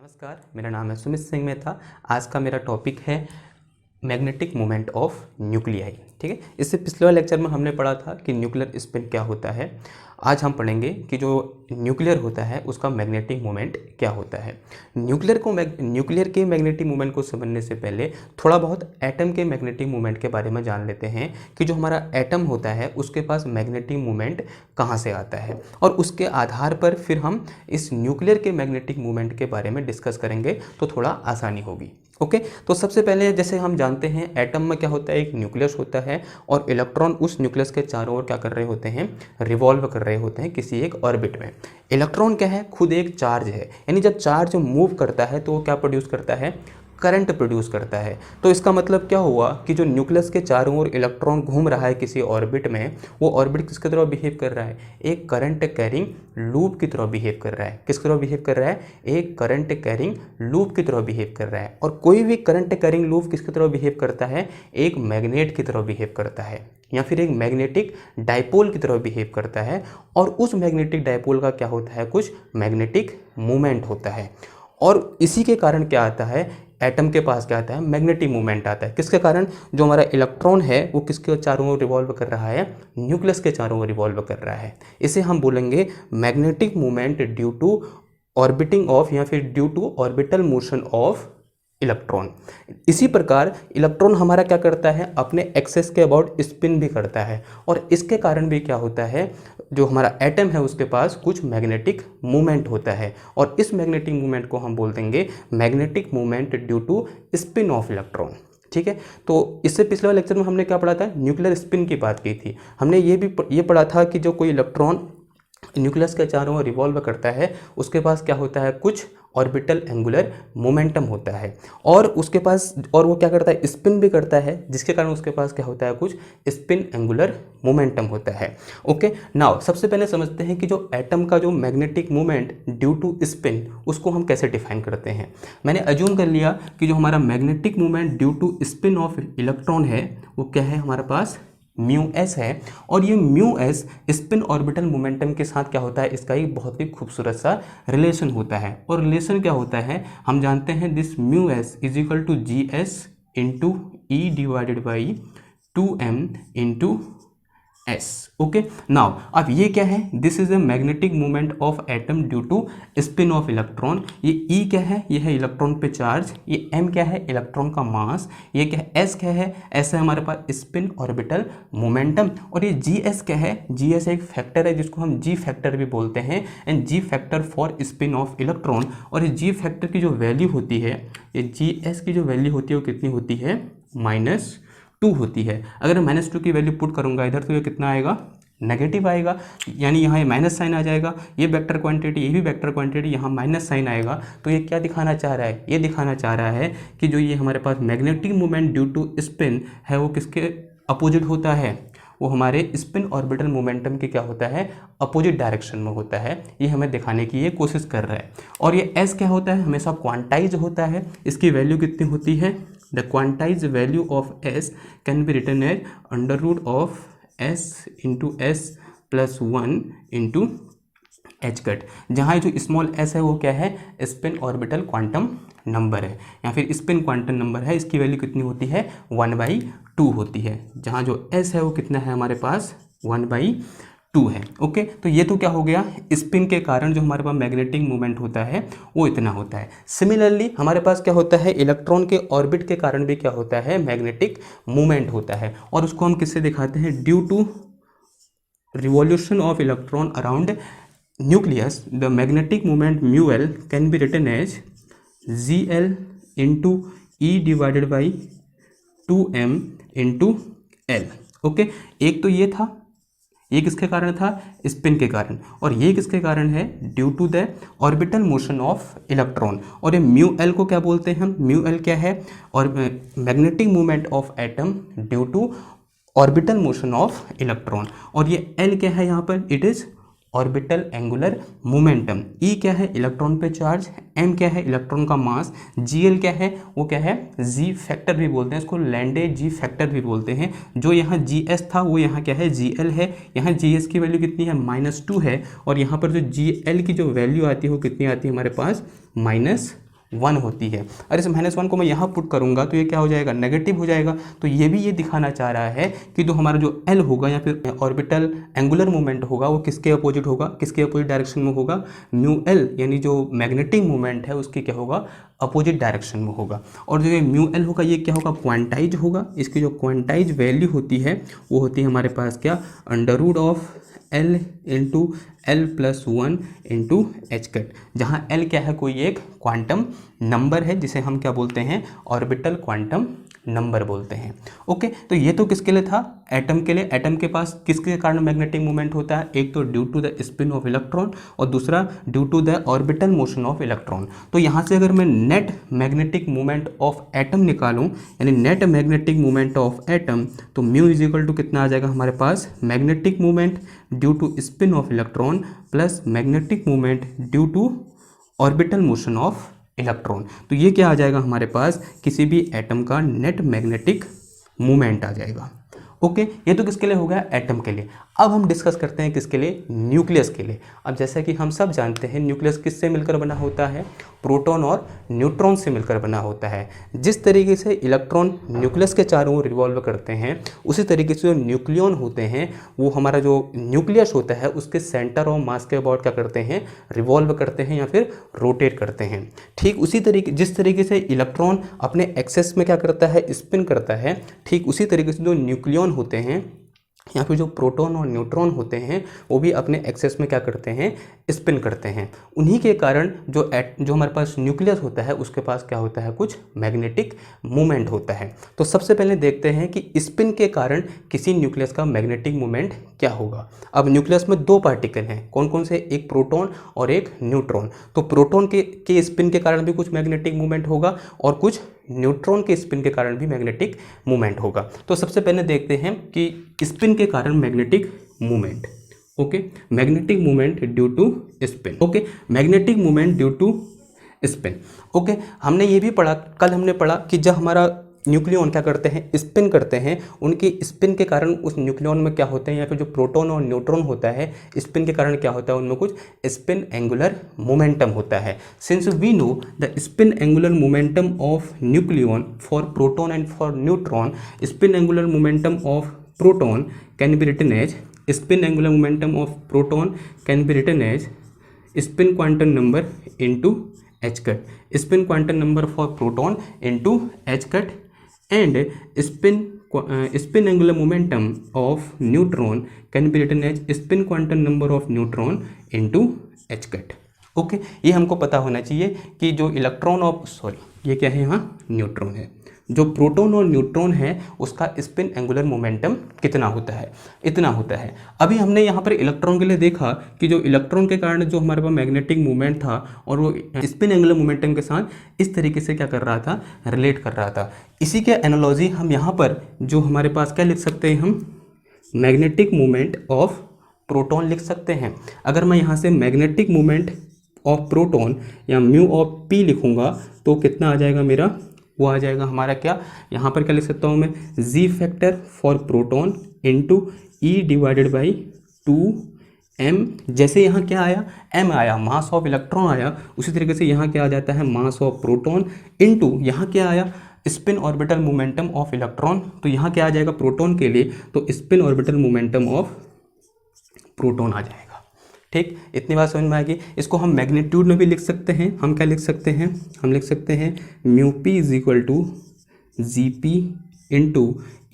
नमस्कार, मेरा नाम है सुमित सिंह मेहता। आज का मेरा टॉपिक है मैग्नेटिक मोमेंट ऑफ न्यूक्लियाई। ठीक है, इससे पिछले वाले लेक्चर में हमने पढ़ा था कि न्यूक्लियर स्पिन क्या होता है। आज हम पढ़ेंगे कि जो न्यूक्लियर होता है उसका मैग्नेटिक मोमेंट क्या होता है। न्यूक्लियर के मैग्नेटिक मोमेंट को समझने से पहले थोड़ा बहुत एटम के मैग्नेटिक मोमेंट के बारे में जान लेते हैं कि जो हमारा एटम होता है उसके पास मैग्नेटिक मोमेंट कहाँ से आता है, और उसके आधार पर फिर हम इस न्यूक्लियर के मैग्नेटिक मोमेंट के बारे में डिस्कस करेंगे तो थोड़ा आसानी होगी। ओके, तो सबसे पहले जैसे हम जानते हैं एटम में क्या होता है, एक न्यूक्लियस होता है और इलेक्ट्रॉन उस न्यूक्लियस के चारों ओर क्या कर रहे होते हैं, रिवॉल्व कर रहे होते हैं किसी एक ऑर्बिट में। इलेक्ट्रॉन क्या है, खुद एक चार्ज है, यानी जब चार्ज मूव करता है तो वो क्या प्रोड्यूस करता है, करंट प्रोड्यूस करता है। तो इसका मतलब क्या हुआ कि जो न्यूक्लियस के चारों ओर इलेक्ट्रॉन घूम रहा है किसी ऑर्बिट में, वो ऑर्बिट किसकी तरह बिहेव कर रहा है, एक करंट कैरिंग लूप की तरह बिहेव कर रहा है। किसकी तरह बिहेव कर रहा है, एक करंट कैरिंग लूप की तरह बिहेव कर रहा है। और कोई भी करंट कैरिंग लूप किसकी तरह बिहेव करता है, एक मैग्नेट की तरह बिहेव करता है, या फिर एक मैग्नेटिक डाइपोल की तरह बिहेव करता है। और उस मैग्नेटिक डाइपोल का क्या होता है, कुछ मैग्नेटिक मूवमेंट होता है। और इसी के कारण क्या आता है, एटम के पास क्या आता है, मैग्नेटिक मूवमेंट आता है। किसके कारण, जो हमारा इलेक्ट्रॉन है वो किसके चारों ओर रिवॉल्व कर रहा है, न्यूक्लियस के चारों ओर रिवॉल्व कर रहा है। इसे हम बोलेंगे magnetic movement due to orbiting of, या फिर due to orbital motion of electron. इसी प्रकार इलेक्ट्रॉन हमारा क्या करता है, अपने एक्सेस के अबाउट स्पिन भी करता है, और इसके कारण भी क्या होता है, जो हमारा एटम है उसके पास कुछ मैग्नेटिक मूवमेंट होता है। और इस मैग्नेटिक मूवमेंट को हम बोल देंगे magnetic movement due to spin of electron. ठीक है, तो इससे पिछले वाले लेक्चर में हमने क्या पढ़ा था, न्यूक्लियर स्पिन की बात की थी। हमने ये पढ़ा था कि जो कोई इलेक्ट्रॉन न्यूक्लियस के चारों ओर रिवॉल्व करता है उसके पास क्या होता है, कुछ ऑर्बिटल एंगुलर मोमेंटम होता है, और उसके पास, और वो क्या करता है, स्पिन भी करता है, जिसके कारण उसके पास क्या होता है, कुछ स्पिन एंगुलर मोमेंटम होता है। ओके, नाउ सबसे पहले समझते हैं कि जो एटम का जो magnetic movement due to spin, उसको हम कैसे डिफाइन करते हैं। मैंने अज्यूम कर लिया कि जो हमारा magnetic movement due to spin of electron है वो क्या है, हमारे पास म्यू एस है। और ये mu S spin orbital momentum के साथ क्या होता है, इसका एक बहुत ही खूबसूरत सा रिलेशन होता है। और रिलेशन क्या होता है, हम जानते हैं this mu S is equal to G S into E divided by 2m into S. Okay, now अब ये क्या है, this is a magnetic movement of atom due to spin of electron. ये ई क्या है, ये है इलेक्ट्रॉन पे चार्ज, ये एम क्या है, इलेक्ट्रॉन का मास, ये क्या है, एस क्या है, एस है हमारे पास स्पिन ऑर्बिटल मोमेंटम, और ये जी एस क्या है, जी एस एक फैक्टर है जिसको हम जी फैक्टर भी बोलते हैं, and ji factor for spin of electron. और ये जी फैक्टर की जो वैल्यू होती है, ये जी एस की जो वैल्यू होती है वो कितनी होती है, -2 होती है। अगर मैं -2 की वैल्यू पुट करूंगा इधर तो ये कितना आएगा, नेगेटिव आएगा, यानी यहाँ ये माइनस साइन आ जाएगा, ये वेक्टर क्वांटिटी, ये भी वेक्टर क्वांटिटी, यहाँ माइनस साइन आएगा। तो ये क्या दिखाना चाह रहा है, ये दिखाना चाह रहा है कि जो ये हमारे पास magnetic movement due to spin है वो किसके अपोजिट होता है, वो हमारे स्पिन ऑर्बिटल मोमेंटम के क्या होता है, अपोजिट डायरेक्शन में होता है। ये हमें दिखाने की ये कोशिश कर रहा है। और ये एस क्या होता है, हमेशा क्वांटाइज होता है। इसकी वैल्यू कितनी होती है, the quantize value of S can be written as under root of S into S plus 1 into H cut, जहाँ जो स्मॉल एस है वो क्या है, स्पिन ऑर्बिटल क्वांटम नंबर है, या फिर स्पिन क्वांटम नंबर है। इसकी वैल्यू कितनी होती है, 1/2 होती है, जहाँ जो एस है वो कितना है हमारे पास, 1/2 है। ओके, तो ये तो क्या हो गया, स्पिन के कारण जो हमारे पास मैग्नेटिक मूवमेंट होता है वो इतना होता है। सिमिलरली हमारे पास क्या होता है, इलेक्ट्रॉन के ऑर्बिट के कारण भी क्या होता है, मैग्नेटिक मूवमेंट होता है। और उसको हम किससे दिखाते हैं, due to revolution of electron around nucleus the magnetic movement mu L can be written as ZL into E divided by 2m into L. Okay, एक तो ये था, ये किसके कारण था, स्पिन के कारण, और ये किसके कारण है, due to the orbital motion of electron. और ये म्यू एल को क्या बोलते हैं हम, म्यू एल क्या है, और magnetic movement of atom due to orbital motion of electron. और ये एल क्या है यहाँ पर, it is orbital angular momentum. E क्या है, इलेक्ट्रॉन पे चार्ज, एम क्या है, इलेक्ट्रॉन का मास, जी एल क्या है, वो क्या है, जी फैक्टर भी बोलते हैं इसको, लैंडे जी फैक्टर भी बोलते हैं। जो यहाँ जी एस था वो यहाँ क्या है, जी एल है। यहाँ जी एस की वैल्यू कितनी है, -2 है, और यहाँ पर जो जी एल की जो वैल्यू आती है वो कितनी आती है हमारे पास, 1 होती है। और इस -1 को मैं यहाँ पुट करूँगा तो ये क्या हो जाएगा, नेगेटिव हो जाएगा। तो ये भी ये दिखाना चाह रहा है कि जो हमारा जो L होगा या फिर ऑर्बिटल एंगुलर मोमेंट होगा वो किसके अपोजिट होगा, किसके अपोजिट डायरेक्शन में होगा, म्यू एल यानी जो मैग्नेटिक मोमेंट है उसकी क्या होगा, अपोजिट डायरेक्शन में होगा। और जो ये म्यू एल होगा ये क्या होगा, क्वांटाइज होगा। इसकी जो क्वांटाइज वैल्यू होती है वो होती है हमारे पास क्या, under root of L into L+1 into H cut, जहाँ L क्या है, कोई एक क्वांटम नंबर है जिसे हम क्या बोलते हैं, ऑर्बिटल क्वांटम नंबर बोलते हैं। ओके, तो ये तो किसके लिए था, एटम के लिए। एटम के पास किसके कारण मैग्नेटिक मूवमेंट होता है, एक तो due to the spin of electron और दूसरा due to the orbital motion of electron. तो यहाँ से अगर मैं net magnetic movement of atom निकालूं, यानी net magnetic movement of atom, तो म्यू इज इक्वल टू कितना आ जाएगा हमारे पास, magnetic movement due to spin of electron plus magnetic movement due to orbital motion of electron. तो ये क्या आ जाएगा हमारे पास, किसी भी एटम का नेट मैग्नेटिक मूवमेंट आ जाएगा। ओके, ये तो किसके लिए हो गया, एटम के लिए। अब हम डिस्कस करते हैं किसके लिए, न्यूक्लियस के लिए। अब जैसा कि हम सब जानते हैं न्यूक्लियस किससे मिलकर बना होता है, प्रोटॉन और न्यूट्रॉन से मिलकर बना होता है। जिस तरीके से इलेक्ट्रॉन न्यूक्लियस के चारों ओर रिवॉल्व करते हैं, उसी तरीके से जो न्यूक्लियन होते हैं वो हमारा जो न्यूक्लियस होता है उसके सेंटर ऑफ मास के अबाउट क्या करते हैं, रिवॉल्व करते हैं या फिर रोटेट करते हैं। ठीक उसी तरीके, जिस तरीके से इलेक्ट्रॉन अपने एक्सेस में क्या करता है, स्पिन करता है, ठीक उसी तरीके से जो न्यूक्लियन होते हैं या फिर जो प्रोटॉन और न्यूट्रॉन होते हैं वो भी अपने एक्सेस में क्या करते हैं, स्पिन करते हैं। उन्हीं के कारण जो हमारे पास न्यूक्लियस होता है उसके पास क्या होता है, कुछ मैग्नेटिक मूवमेंट होता है। तो सबसे पहले देखते हैं कि स्पिन के कारण किसी न्यूक्लियस का मैग्नेटिक मूवमेंट क्या होगा। अब न्यूक्लियस में दो पार्टिकल हैं, कौन कौन से, एक प्रोटॉन और एक न्यूट्रॉन। तो प्रोटॉन के स्पिन के कारण भी कुछ मैग्नेटिक मूवमेंट होगा और कुछ न्यूट्रॉन के स्पिन के कारण भी मैग्नेटिक मूवमेंट होगा। तो सबसे पहले देखते हैं कि स्पिन के कारण magnetic movement. Okay, magnetic movement due to spin. Okay, magnetic movement due to spin. Okay, हमने ये भी पढ़ा, कल हमने पढ़ा कि जब हमारा न्यूक्लियन क्या करते हैं, स्पिन करते हैं, उनके स्पिन के कारण उस न्यूक्लियन में क्या होते हैं, या फिर जो प्रोटॉन और न्यूट्रॉन होता है स्पिन के कारण क्या होता है, उनमें कुछ स्पिन एंगुलर मोमेंटम होता है। Since we know the spin angular momentum of nucleon for proton and for neutron, spin angular momentum of proton can be written as, spin angular momentum of proton can be written as spin quantum number into H cut, spin quantum number for proton into H cut, and spin angular momentum of neutron can be written as spin quantum number of neutron into h cut। Okay, ये हमको पता होना चाहिए कि जो electron of, ये क्या है, यहाँ न्यूट्रॉन है, जो प्रोटॉन और न्यूट्रॉन है उसका स्पिन एंगुलर मोमेंटम कितना होता है, इतना होता है। अभी हमने यहाँ पर इलेक्ट्रॉन के लिए देखा कि जो इलेक्ट्रॉन के कारण जो हमारे पास मैग्नेटिक मूवमेंट था और वो स्पिन एंगुलर मोमेंटम के साथ इस तरीके से क्या कर रहा था, रिलेट कर रहा था। इसी के एनालॉजी हम यहाँ पर जो हमारे पास क्या लिख सकते हैं, हम मैग्नेटिक मूवमेंट ऑफ प्रोटॉन लिख सकते हैं। अगर मैं यहाँ से मैग्नेटिक मूवमेंट ऑफ प्रोटॉन या म्यू ऑफ पी लिखूँगा तो कितना आ जाएगा मेरा, वो आ जाएगा हमारा क्या, यहाँ पर क्या लिख सकता हूँ मैं, जी factor for proton into E divided by 2m। जैसे यहाँ क्या आया, m आया, मास ऑफ इलेक्ट्रॉन आया, उसी तरीके से यहाँ क्या आ जाता है, मास ऑफ प्रोटॉन इंटू यहाँ क्या आया, spin orbital momentum of electron. तो यहाँ क्या आ जाएगा प्रोटॉन के लिए, तो spin orbital momentum of proton आ जाएगा। ठीक, इतनी बात समझ में आएगी। इसको हम मैग्नीट्यूड में भी लिख सकते हैं। हम क्या लिख सकते हैं, हम लिख सकते हैं mu P is equal to G P into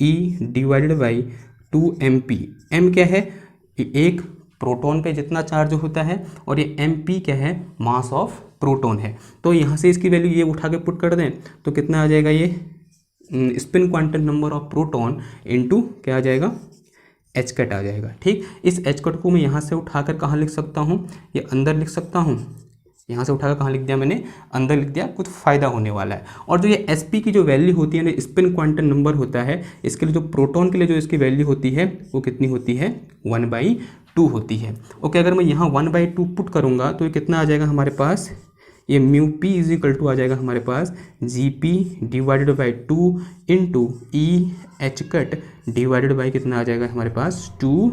E divided by 2mp। m क्या है, एक प्रोटॉन पे जितना चार्ज होता है और ये mp क्या है, मास ऑफ प्रोटॉन है। तो यहाँ से इसकी वैल्यू ये उठा के पुट कर दें तो कितना आ जाएगा, ये spin quantum number of proton into क्या आ जाएगा, एच कट आ जाएगा। ठीक, इस एच कट को मैं यहाँ से उठाकर कहाँ लिख सकता हूँ, ये अंदर लिख सकता हूँ। यहाँ से उठाकर कहाँ लिख दिया मैंने, अंदर लिख दिया, कुछ फ़ायदा होने वाला है। और जो ये sp की जो वैल्यू होती है ना, स्पिन क्वांटम नंबर होता है, इसके लिए जो प्रोटॉन के लिए जो इसकी वैल्यू होती है वो कितनी होती है, 1/2 होती है। ओके, अगर मैं यहाँ 1/2 पुट करूँगा तो ये कितना आ जाएगा हमारे पास, ये mu P is equal to आ जाएगा हमारे पास G P divided by 2 into E H cut divided by कितना आ जाएगा हमारे पास 2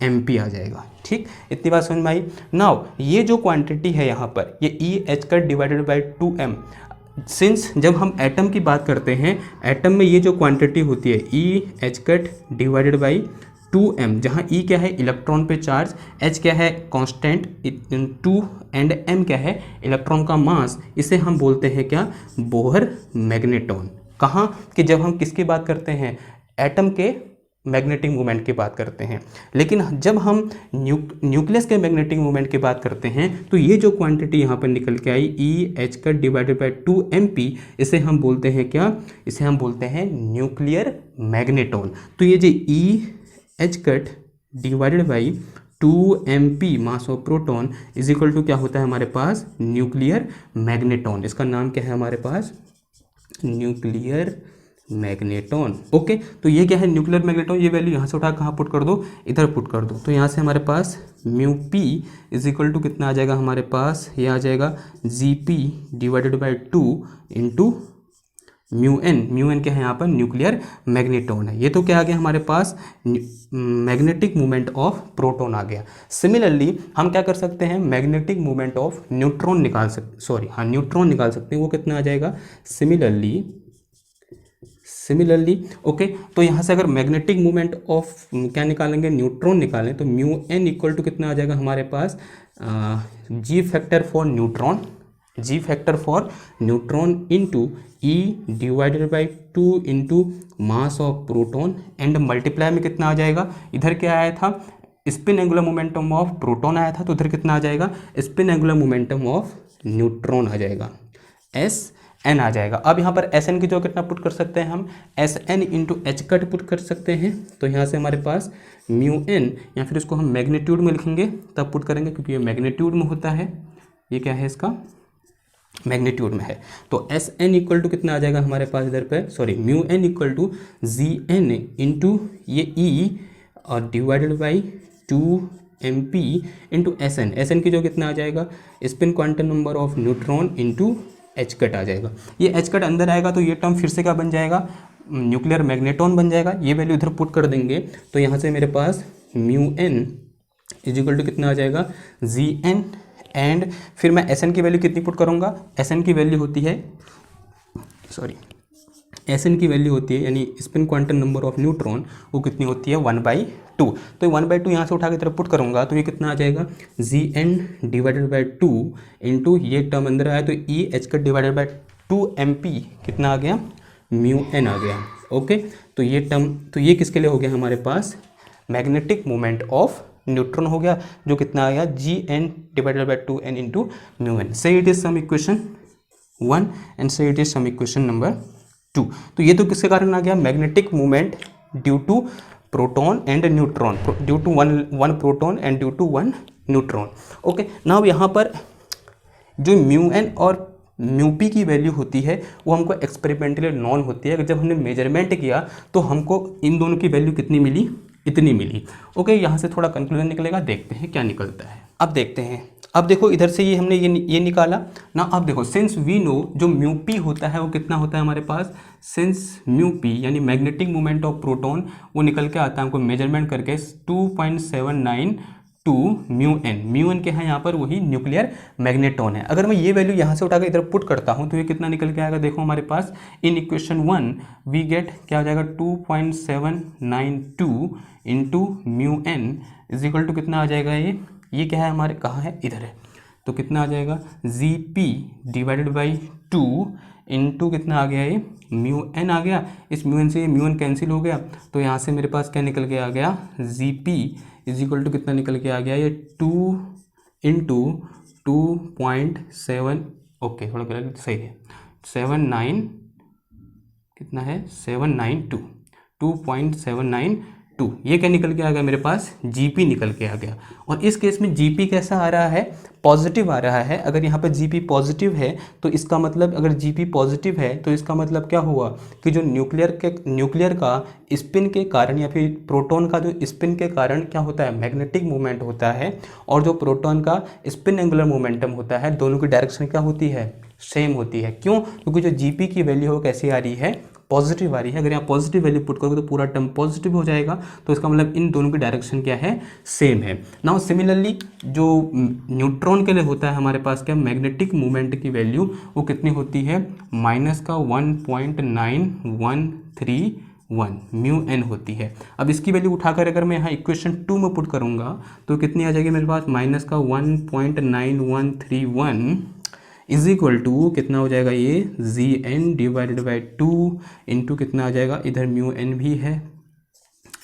MP आ जाएगा। ठीक, इतनी बात समझ में आई। नाउ ये जो क्वांटिटी है यहाँ पर, ये EH cut divided by 2m, since जब हम एटम की बात करते हैं, एटम में ये जो क्वांटिटी होती है EH cut divided by 2m, जहाँ E क्या है इलेक्ट्रॉन पे चार्ज, H क्या है कांस्टेंट, 2 एंड m क्या है इलेक्ट्रॉन का मास, इसे हम बोलते हैं क्या, बोहर मैग्नेटॉन। कहाँ कि जब हम किसकी बात करते हैं, एटम के मैग्नेटिक मोमेंट की बात करते हैं। लेकिन जब हम न्यूक्लियस के मैग्नेटिक मोमेंट की बात करते हैं तो ये जो क्वांटिटी यहाँ पर निकल के आई EH cut divided by 2mp, इसे हम बोलते हैं क्या, इसे हम बोलते हैं न्यूक्लियर मैग्नेटॉन। तो ये जो EH cut divided by 2mp mass of proton is equal to क्या होता है हमारे पास, न्यूक्लियर मैग्नेटॉन। इसका नाम क्या है हमारे पास, न्यूक्लियर मैग्नेटॉन। ओके, तो ये क्या है न्यूक्लियर मैग्नेटॉन, ये वैल्यू यहाँ से उठा कहाँ पुट कर दो, इधर पुट कर दो। तो यहाँ से हमारे पास mu P is equal to कितना आ जाएगा हमारे पास, ये आ जाएगा GP divided by 2 into mu N क्या है यहाँ पर, न्यूक्लियर मैग्नेटॉन है। ये तो क्या आ गया हमारे पास, मैग्नेटिक मूवमेंट ऑफ प्रोटॉन आ गया। सिमिलरली हम क्या कर सकते हैं, मैग्नेटिक मूवमेंट ऑफ न्यूट्रॉन निकाल सकते, न्यूट्रॉन निकाल सकते हैं। वो कितना आ जाएगा, सिमिलरली ओके। तो यहाँ से अगर मैग्नेटिक मूवमेंट ऑफ क्या निकालेंगे, न्यूट्रॉन निकालें, तो म्यू एन इक्वल टू कितना आ जाएगा हमारे पास, G factor for neutron into E divided by 2 into mass of proton and multiply में कितना आ जाएगा, इधर क्या आया था, spin angular momentum of proton आया था, तो उधर कितना आ जाएगा, spin angular momentum of neutron आ जाएगा, SN आ जाएगा। अब यहाँ पर SN की जो कितना पुट कर सकते हैं हम, SN into H cut put कर सकते हैं। तो यहाँ से हमारे पास म्यू एन, या फिर इसको हम मैग्नीट्यूड में लिखेंगे तब पुट करेंगे, क्योंकि ये मैग्नीट्यूड में होता है, ये क्या है इसका मैग्नीट्यूड में है। तो SN इक्वल टू कितना आ जाएगा हमारे पास इधर पे, mu N equal to GN into ये E और divided by 2mp into SN की जो कितना आ जाएगा, spin quantum number of neutron into H cut आ जाएगा। ये H कट अंदर आएगा तो ये टर्म फिर से क्या बन जाएगा, न्यूक्लियर मैग्नेटॉन बन जाएगा। ये वैल्यू इधर पुट कर देंगे तो यहाँ से मेरे पास mu N is equal to कितना आ जाएगा, GN, एंड फिर मैं SN की वैल्यू कितनी पुट करूँगा, SN की वैल्यू होती है, SN की वैल्यू होती है यानी spin quantum number of neutron, वो कितनी होती है 1/2। तो 1/2 यहाँ से उठा के तरफ पुट करूँगा तो ये कितना आ जाएगा, GN डिवाइडेड बाई 2 इंटू ये टर्म अंदर आया तो EH का डिवाइडेड बाई 2mp कितना आ गया, म्यू एन आ गया। ओके, तो ये टर्म, तो ये किसके लिए हो गया हमारे पास, मैग्नेटिक मोमेंट ऑफ न्यूट्रॉन हो गया, जो कितना आ गया GN divided by 2n into mu N. Say it is some equation 1 and say it is some equation number 2। तो ये तो किसके कारण आ गया, magnetic movement due to proton and neutron, due to one proton and due one neutron. Okay, now यहाँ पर जो म्यू एन और म्यू पी की वैल्यू होती है वो हमको एक्सपेरिमेंटली नॉन होती है। जब हमने मेजरमेंट किया तो हमको इन दोनों की वैल्यू कितनी मिली, इतनी मिली। ओके, यहाँ से थोड़ा कंक्लूजन निकलेगा, देखते हैं क्या निकलता है। अब देखते हैं, अब देखो इधर से ये हमने ये निकाला ना। अब देखो सिंस वी नो जो म्यू पी होता है वो कितना होता है हमारे पास, सिंस म्यू पी यानी मैग्नेटिक मोमेंट ऑफ प्रोटॉन वो निकल के आता है हमको मेजरमेंट करके 2.792 म्यू एन के हैं यहाँ पर, वही न्यूक्लियर मैग्नेटॉन है। अगर मैं ये वैल्यू यहाँ से उठा के इधर पुट करता हूँ तो ये कितना निकल के आएगा, देखो हमारे पास इन इक्वेशन 1 वी गेट क्या हो जाएगा 2.792 into mu N is equal to कितना आ जाएगा, ये क्या है हमारे, कहाँ है, इधर है। तो कितना आ जाएगा GP डिवाइडेड बाई 2 इंटू कितना आ गया, ये म्यू एन आ गया। इस म्यू एन से ये म्यू एन कैंसिल हो गया तो यहाँ से मेरे पास क्या निकल के आ गया, GP इज इक्वल टू कितना निकल के आ गया, ये 2 इंटू 2.7, ओके थोड़ा गलत सही है, 79 कितना है 792, 2.792, ये क्या निकल के आ गया मेरे पास, GP निकल के आ गया। और इस केस में GP कैसा आ रहा है, पॉजिटिव आ रहा है। अगर यहाँ पर GP पॉजिटिव है तो इसका मतलब, अगर GP पॉजिटिव है तो इसका मतलब क्या हुआ कि जो न्यूक्लियर का स्पिन के कारण या फिर प्रोटॉन का जो स्पिन के कारण क्या होता है, मैग्नेटिक मूवमेंट होता है, और जो प्रोटॉन का स्पिन एंगुलर मोमेंटम होता है, दोनों की डायरेक्शन क्या होती है, सेम होती है। क्यों, क्योंकि जो GP की वैल्यू हो कैसी आ रही है, पॉजिटिव आ रही है, अगर यहाँ पॉजिटिव वैल्यू पुट करोगे तो पूरा टर्म पॉजिटिव हो जाएगा, तो इसका मतलब इन दोनों की डायरेक्शन क्या है, सेम है। नाउ सिमिलरली जो न्यूट्रॉन के लिए होता है हमारे पास क्या, मैग्नेटिक मोमेंट की वैल्यू वो कितनी होती है, -1.9131 म्यू एन होती है। अब इसकी वैल्यू उठाकर अगर मैं यहाँ इक्वेशन 2 में पुट करूँगा तो कितनी आ जाएगी मेरे पास, -1.9131 इज इक्वल टू कितना हो जाएगा, ये Gn डिवाइडेड बाई 2 इंटू कितना आ जाएगा, इधर म्यू एन भी है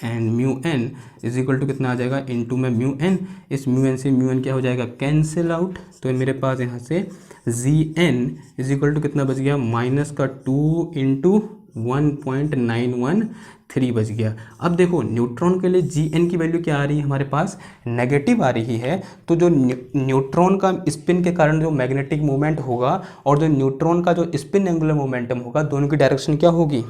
and mu N is equal to कितना आ जाएगा, इनटू में म्यू एन, इस म्यू एन से म्यू एन क्या हो जाएगा, कैंसिल आउट। तो मेरे पास यहाँ से Gn इज इक्वल टू कितना बच गया, -2 इंटू 1.913 बच गया। अब देखो न्यूट्रॉन के लिए Gn की वैल्यू क्या आ रही है हमारे पास, नेगेटिव आ रही है, तो जो न्यूट्रॉन का स्पिन के कारण जो मैग्नेटिक मोमेंट होगा और जो न्यूट्रॉन का जो स्पिन एंगुलर मोमेंटम होगा, दोनों की डायरेक्शन क्या होगी,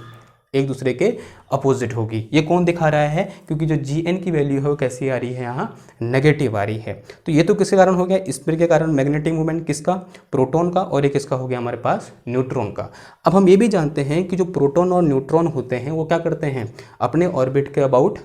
एक दूसरे के अपोजिट होगी। ये कौन दिखा रहा है, क्योंकि जो Gn की वैल्यू है वो कैसी आ रही है, यहाँ नेगेटिव आ रही है। तो ये तो किसके कारण हो गया, स्पिन के कारण मैग्नेटिक मूवमेंट किसका, प्रोटॉन का, और ये किसका हो गया हमारे पास, न्यूट्रॉन का। अब हम ये भी जानते हैं कि जो प्रोटॉन और न्यूट्रॉन होते हैं वो क्या करते हैं, अपने ऑर्बिट के अबाउट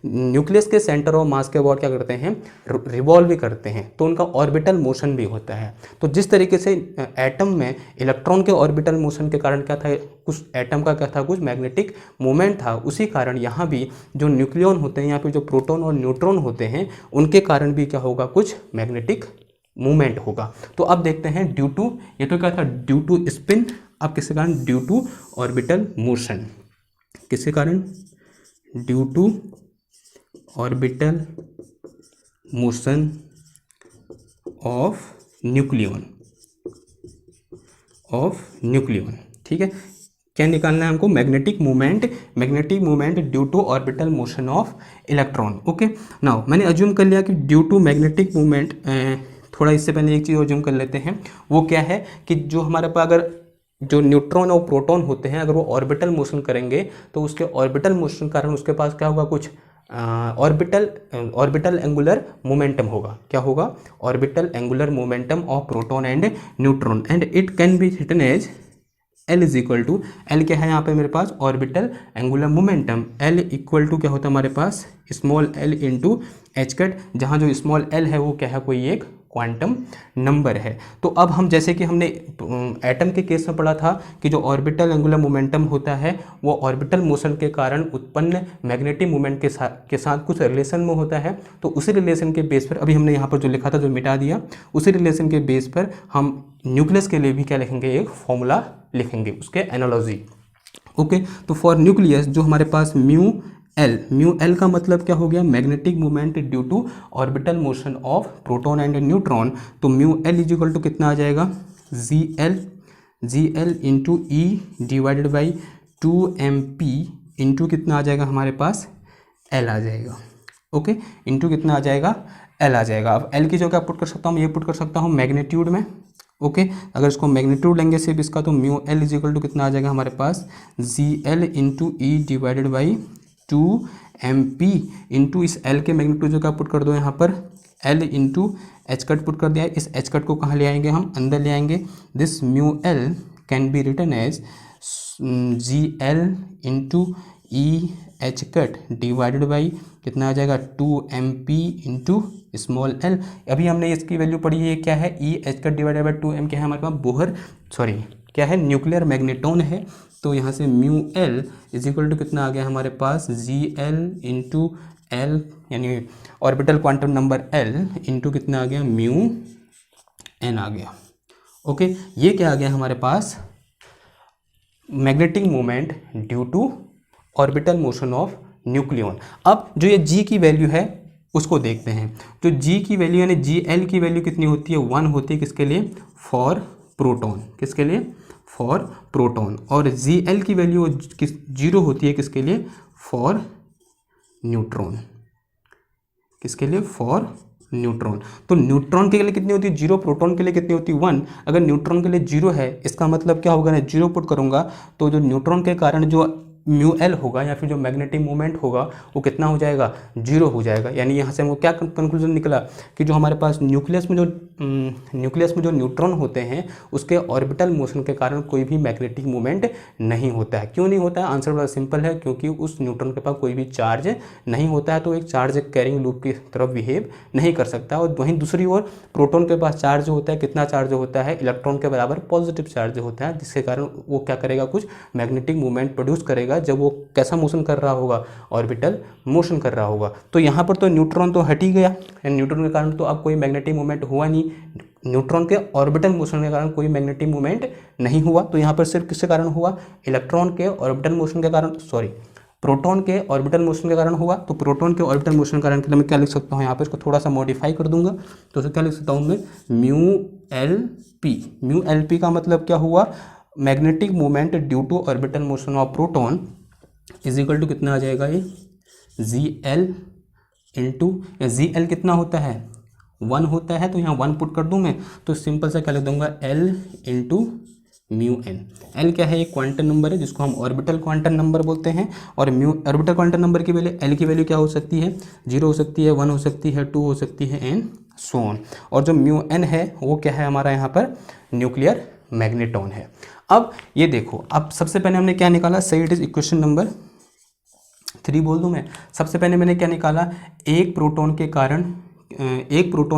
न्यूक्लियस के सेंटर और मास के अबाउट क्या करते हैं, रिवॉल्व भी करते हैं, तो उनका ऑर्बिटल मोशन भी होता है। तो जिस तरीके से एटम में इलेक्ट्रॉन के ऑर्बिटल मोशन के कारण क्या था, कुछ एटम का क्या था, कुछ मैग्नेटिक मोमेंट था, उसी कारण यहाँ भी जो न्यूक्लियन होते हैं, यहाँ पे जो प्रोटॉन और न्यूट्रॉन होते हैं, उनके कारण भी क्या होगा, कुछ मैग्नेटिक मूवमेंट होगा। तो अब देखते हैं ड्यू टू, ये तो क्या था, ड्यू टू स्पिन, अब किसके कारण, ड्यू टू ऑर्बिटल मोशन, किसके कारण, due to orbital motion of nucleon, ठीक है। क्या निकालना है हमको, magnetic movement due to orbital motion of electron. Okay, now मैंने अज्यूम कर लिया कि ड्यू टू मैग्नेटिक मूवमेंट, थोड़ा इससे पहले एक चीज़ अज्यूम कर लेते हैं, वो क्या है कि जो हमारे पास अगर जो न्यूट्रॉन और प्रोटॉन होते हैं, अगर वो ऑर्बिटल मोशन करेंगे तो उसके ऑर्बिटल मोशन कारण उसके पास क्या होगा, कुछ ऑर्बिटल एंगुलर मोमेंटम होगा। क्या होगा, orbital angular momentum of proton and neutron, and it can be written as L is equal to, L क्या है यहाँ पे मेरे पास, orbital angular momentum, L equal to क्या होता है हमारे पास, small l into H cut, जहाँ जो स्मॉल l है वो क्या है, कोई एक क्वांटम नंबर है। तो अब हम जैसे कि हमने एटम के केस में पढ़ा था कि जो ऑर्बिटल एंगुलर मोमेंटम होता है वो ऑर्बिटल मोशन के कारण उत्पन्न मैग्नेटिक मोमेंट के साथ कुछ रिलेशन में होता है। तो उसी रिलेशन के बेस पर, अभी हमने यहाँ पर जो लिखा था जो मिटा दिया, उसी रिलेशन के बेस पर हम न्यूक्लियस के लिए भी क्या लिखेंगे, एक फॉर्मूला लिखेंगे, उसके एनालॉजी। ओके, तो फॉर न्यूक्लियस जो हमारे पास म्यू एल का मतलब क्या हो गया, magnetic movement due to orbital motion of proton and neutron. तो mu L is equal to कितना आ जाएगा, G L into E divided by 2mp into कितना आ जाएगा हमारे पास, एल आ जाएगा। ओके, इंटू कितना आ जाएगा, एल आ जाएगा। अब एल की जगह पुट कर सकता हूँ, ये पुट कर सकता हूँ मैग्नीट्यूड में। ओके, अगर इसको मैग्नीट्यूड लेंगे सिर्फ इसका, तो mu L is equal to कितना आ जाएगा हमारे पास, G L into E divided by 2mp into इस L के मैग्नीट्यूड जो का पुट कर दो यहाँ पर, L into H cut put कर दिया है। इस एच कट को कहाँ ले आएंगे, हम अंदर ले आएंगे। This mu L can be written as G L into E H cut divided by कितना आ जाएगा, 2mp इंटू स्मॉल एल। अभी हमने इसकी वैल्यू पढ़ी है, क्या है, ई H cut divided by 2m, क्या है हमारे पास क्या है, न्यूक्लियर मैग्नेटॉन है। तो यहाँ से mu L is equal to कितना आ गया हमारे पास, जी एल इंटू एल यानी orbital quantum number L into कितना आ गया, म्यू एन आ गया। ओके, ये क्या आ गया हमारे पास, magnetic moment due to orbital motion of nucleon. अब जो ये जी की वैल्यू है उसको देखते हैं। तो जी की वैल्यू यानी जी एल की वैल्यू कितनी होती है, 1 होती है, किसके लिए, फॉर प्रोटॉन, किसके लिए, फॉर प्रोटॉन। और जी एल की वैल्यू किस 0 होती है, किसके लिए, फॉर न्यूट्रॉन, किसके लिए, फॉर न्यूट्रॉन। तो न्यूट्रॉन के लिए कितनी होती है 0, प्रोटॉन के लिए कितनी होती है 1। अगर न्यूट्रॉन के लिए 0 है, इसका मतलब क्या होगा ना, 0 पुट करूंगा तो जो न्यूट्रॉन के कारण जो म्यू एल होगा या फिर जो मैग्नेटिक मोमेंट होगा वो कितना हो जाएगा, जीरो हो जाएगा। यानी यहाँ से हमको क्या कंक्लूजन निकला कि जो हमारे पास न्यूक्लियस में जो न्यूट्रॉन होते हैं उसके ऑर्बिटल मोशन के कारण कोई भी मैग्नेटिक मोमेंट नहीं होता है। क्यों नहीं होता है? आंसर बड़ा सिंपल है, क्योंकि उस न्यूट्रॉन के पास कोई भी चार्ज नहीं होता है, तो एक चार्ज कैरिंग लूप की तरफ बिहेव नहीं कर सकता। और वहीं दूसरी ओर प्रोटॉन के पास चार्ज होता है, कितना चार्ज होता है, इलेक्ट्रॉन के बराबर पॉजिटिव चार्ज होता है, जिसके कारण वो क्या करेगा, कुछ मैग्नेटिक मूवमेंट प्रोड्यूस करेगा। जब वो कैसा मोशन कर रहा होगा, ऑर्बिटल मोशन कर रहा होगा। तो यहाँ पर तो न्यूट्रॉन तो हट ही गया, न्यूट्रॉन के कारण तो अब कोई मैग्नेटिक मूवमेंट हुआ नहीं, न्यूट्रॉन के ऑर्बिटल मोशन के कारण कोई मैग्नेटिक मूवमेंट नहीं हुआ। तो यहाँ पर सिर्फ किसके कारण हुआ, इलेक्ट्रॉन के ऑर्बिटल मोशन के कारण, सॉरी प्रोटॉन के ऑर्बिटल मोशन के कारण हुआ। तो प्रोटॉन के ऑर्बिटल मोशन के कारण के लिए मैं क्या लिख सकता हूँ, यहाँ पर इसको थोड़ा सा मॉडिफाई कर दूंगा। तो उसे क्या लिख सकता हूँ मैं, म्यू एल पी का मतलब क्या हुआ, magnetic moment due to orbital motion of proton is equal to कितना आ जाएगा, ये G L into, G L कितना होता है, 1 होता है। तो यहाँ 1 पुट कर दूँ मैं, तो सिंपल सा क्या लिख दूंगा, L into mu N. L क्या है, एक क्वांटम नंबर है जिसको हम ऑर्बिटल क्वांटम नंबर बोलते हैं, और म्यू ऑर्बिटल क्वांटम नंबर की वैल्यू, एल की वैल्यू क्या हो सकती है, 0 हो सकती है, 1 हो सकती है, 2 हो सकती है, एंड सो ऑन। और जो म्यू एन है वो क्या है हमारा यहाँ पर, न्यूक्लियर मैग्नेटॉन है। अब ये देखो, अब सबसे पहले हमने क्या निकाला, सही इट इज इक्वेशन नंबर 3 बोल दूं मैं। सबसे पहले मैंने क्या निकाला, एक प्रोटॉन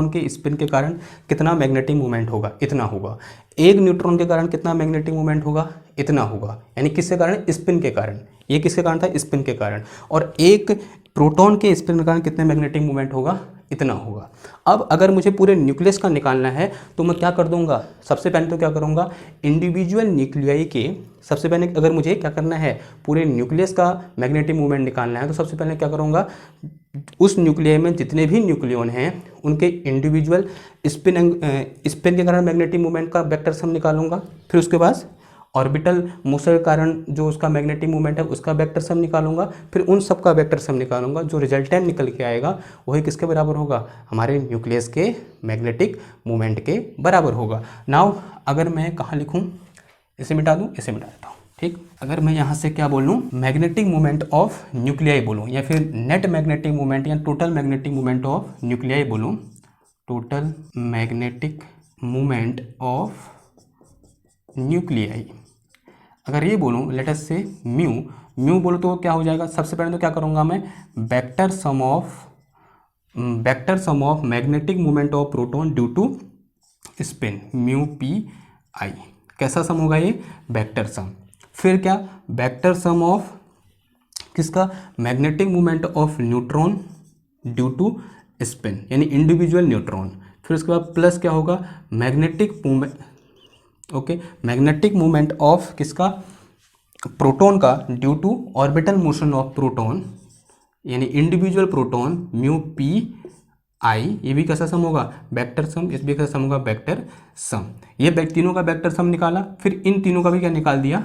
के स्पिन के कारण कितना मैग्नेटिक मूवमेंट होगा, इतना होगा। एक न्यूट्रॉन के कारण कितना मैग्नेटिक मूवमेंट होगा, इतना होगा। यानी किसके कारण, स्पिन के कारण। ये किसके कारण था, स्पिन के कारण। और एक प्रोटॉन के स्पिन के कारण कितने मैग्नेटिक मूवमेंट होगा, इतना होगा। अब अगर मुझे पूरे न्यूक्लियस का निकालना है तो मैं क्या कर दूंगा, सबसे पहले तो क्या करूंगा, इंडिविजुअल न्यूक्लियाई के, सबसे पहले अगर मुझे क्या करना है, पूरे न्यूक्लियस का मैग्नेटिक मूवमेंट निकालना है, तो सबसे पहले क्या करूंगा, उस न्यूक्लियाई में जितने भी न्यूक्लियन हैं उनके इंडिविजुअल स्पिन के कारण मैग्नेटिक मूवमेंट का वेक्टर सम निकालूंगा। फिर उसके बाद ऑर्बिटल मोशन के कारण जो उसका मैग्नेटिक मूवमेंट है उसका वेक्टर सम निकालूंगा। फिर उन सब का वेक्टर सम निकालूंगा, जो रिजल्टेंट निकल के आएगा वही किसके बराबर होगा, हमारे न्यूक्लियस के मैग्नेटिक मूवमेंट के बराबर होगा। नाउ अगर मैं कहाँ लिखूँ, इसे मिटा दूँ, इसे मिटा देता हूँ, ठीक। अगर मैं यहाँ से क्या बोलूँ, मैग्नेटिक मूवमेंट ऑफ न्यूक्लियाई बोलूँ, या फिर नेट मैग्नेटिक मूवमेंट या total magnetic movement of nuclei बोलूँ, total magnetic movement of nuclei अगर ये बोलूँ, लेट अस से म्यू बोलो तो क्या हो जाएगा, सबसे पहले तो क्या करूँगा मैं, vector sum of magnetic movement of proton due to spin, mu P I. कैसा सम होगा ये, वेक्टर सम। फिर क्या, वेक्टर सम ऑफ किसका, magnetic movement of neutron due to spin, यानी इंडिविजुअल न्यूट्रॉन। फिर उसके बाद प्लस क्या होगा, मैग्नेटिक मूवमेंट ऑफ किसका, प्रोटॉन का due to orbital motion of proton, यानी individual proton, mu P I. ये भी कैसा सम होगा, वेक्टर सम। इस भी कैसा सम होगा, वेक्टर सम। ये तीनों का वेक्टर सम निकाला, फिर इन तीनों का भी क्या निकाल दिया,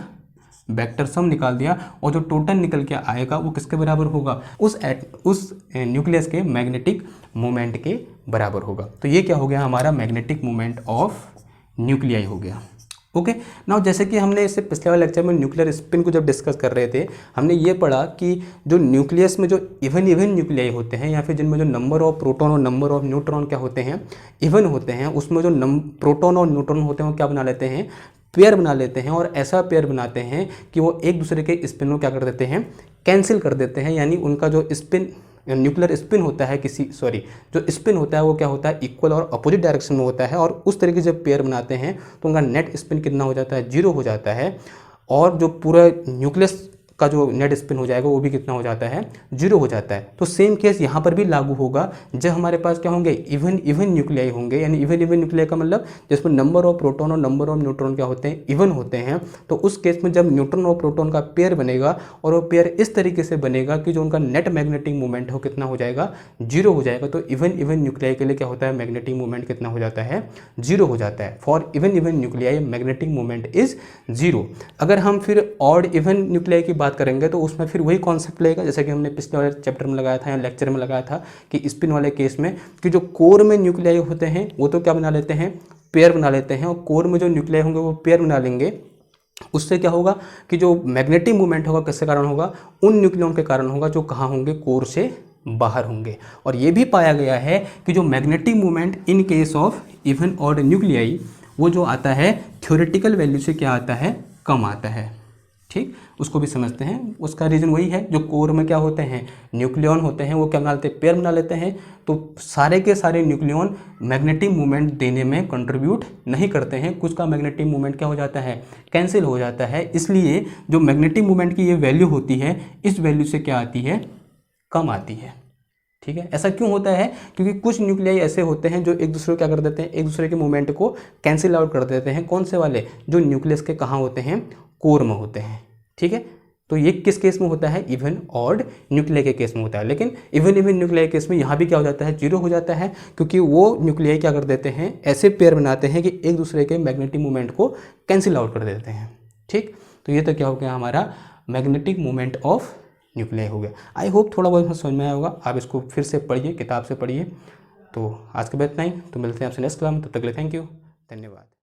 वेक्टर सम निकाल दिया। और जो टोटल निकल के आएगा वो किसके बराबर होगा, उस न्यूक्लियस के मैग्नेटिक मूवमेंट के बराबर होगा। तो ये क्या हो गया, हमारा मैग्नेटिक मूवमेंट ऑफ न्यूक्लियाई हो गया। ओके नाउ, जैसे कि हमने इससे पिछले वाले लेक्चर में न्यूक्लियर स्पिन को जब डिस्कस कर रहे थे, हमने ये पढ़ा कि जो न्यूक्लियस में जो इवन न्यूक्लियाई होते हैं, या फिर जिनमें जो नंबर ऑफ प्रोटॉन और नंबर ऑफ न्यूट्रॉन क्या होते हैं, इवन होते हैं, उसमें जो प्रोटॉन और न्यूट्रॉन होते हैं वो क्या बना लेते हैं, पेयर बना लेते हैं। और ऐसा पेयर बनाते हैं कि वो एक दूसरे के स्पिन को क्या कर देते हैं, कैंसिल कर देते हैं। यानी उनका जो स्पिन, न्यूक्लियर स्पिन होता है जो स्पिन होता है वो क्या होता है, इक्वल और अपोजिट डायरेक्शन में होता है। और उस तरीके से जब पेयर बनाते हैं तो उनका नेट स्पिन कितना हो जाता है, 0 हो जाता है। और जो पूरा न्यूक्लियस का जो नेट स्पिन हो जाएगा वो भी कितना हो जाता है, 0 हो जाता है। तो सेम केस यहाँ पर भी लागू होगा, जब हमारे पास क्या होंगे, इवन न्यूक्लियाई होंगे। यानी इवन न्यूक्लियाई का मतलब जिसमें नंबर ऑफ प्रोटॉन और नंबर ऑफ न्यूट्रॉन क्या होते हैं, इवन होते हैं। तो उस केस में जब न्यूट्रॉन और प्रोटॉन का पेयर बनेगा, और वो पेयर इस तरीके से बनेगा कि जो उनका नेट मैग्नेटिक मूवमेंट हो कितना हो जाएगा, 0 हो जाएगा। तो इवन न्यूक्लियाई के लिए क्या होता है, मैग्नेटिक मूवमेंट कितना हो जाता है, 0 हो जाता है। For even nuclei magnetic movement is 0। अगर हम फिर ऑड इवन न्यूक्लियाई की बात करेंगे तो उसमें फिर वही कॉन्सेप्ट लगेगा जैसे कि हमने पिछले वाले चैप्टर में लगाया था या लेक्चर में लगाया था, कि स्पिन वाले केस में कि जो कोर में न्यूक्लियाई होते हैं वो तो क्या बना लेते हैं, पेयर बना लेते हैं। और कोर में जो न्यूक्लियाई होंगे वो पेयर बना लेंगे, उससे क्या होगा कि जो मैग्नेटिक मूवमेंट होगा किसके कारण होगा, उन न्यूक्लियॉन के कारण होगा जो कहाँ होंगे, कोर से बाहर होंगे। और ये भी पाया गया है कि जो magnetic movement in case of even odd nuclei वो जो आता है थ्योरेटिकल वैल्यू से क्या आता है, कम आता है। ठीक, उसको भी समझते हैं। उसका रीज़न वही है, जो कोर में क्या होते हैं, न्यूक्लियॉन होते हैं, वो क्या बना लेते हैं, पेयर बना लेते हैं। तो सारे के सारे न्यूक्लियॉन मैग्नेटिक मूवमेंट देने में कंट्रीब्यूट नहीं करते हैं, कुछ का मैग्नेटिक मूवमेंट क्या हो जाता है, कैंसिल हो जाता है। इसलिए जो मैग्नेटिक मूवमेंट की ये वैल्यू होती है, इस वैल्यू से क्या आती है, कम आती है। ठीक है, ऐसा क्यों होता है, क्योंकि कुछ न्यूक्लियाई ऐसे होते हैं जो एक दूसरे को क्या कर देते हैं, एक दूसरे के मूवमेंट को कैंसिल आउट कर देते हैं। कौन से वाले, जो न्यूक्लियस के कहाँ होते हैं, कोर में होते हैं। ठीक है, तो ये किस केस में होता है, इवन ऑड न्यूक्लियाई के केस में होता है। लेकिन इवन न्यूक्लियाई केस में यहाँ भी क्या हो जाता है, जीरो हो जाता है, क्योंकि वो न्यूक्लियाई क्या कर देते हैं, ऐसे पेयर बनाते हैं कि एक दूसरे के मैग्नेटिक मूवमेंट को कैंसिल आउट कर देते हैं। ठीक, तो ये तो क्या हो गया हमारा मैग्नेटिक मूवमेंट ऑफ न्यूक्लियाई हो गया। आई होप थोड़ा बहुत समझ में आया होगा। आप इसको फिर से पढ़िए, किताब से पढ़िए। तो आज के बाद इतना ही, तो मिलते हैं आपसे नेक्स्ट क्लास में। तब तक के लिए थैंक यू, धन्यवाद।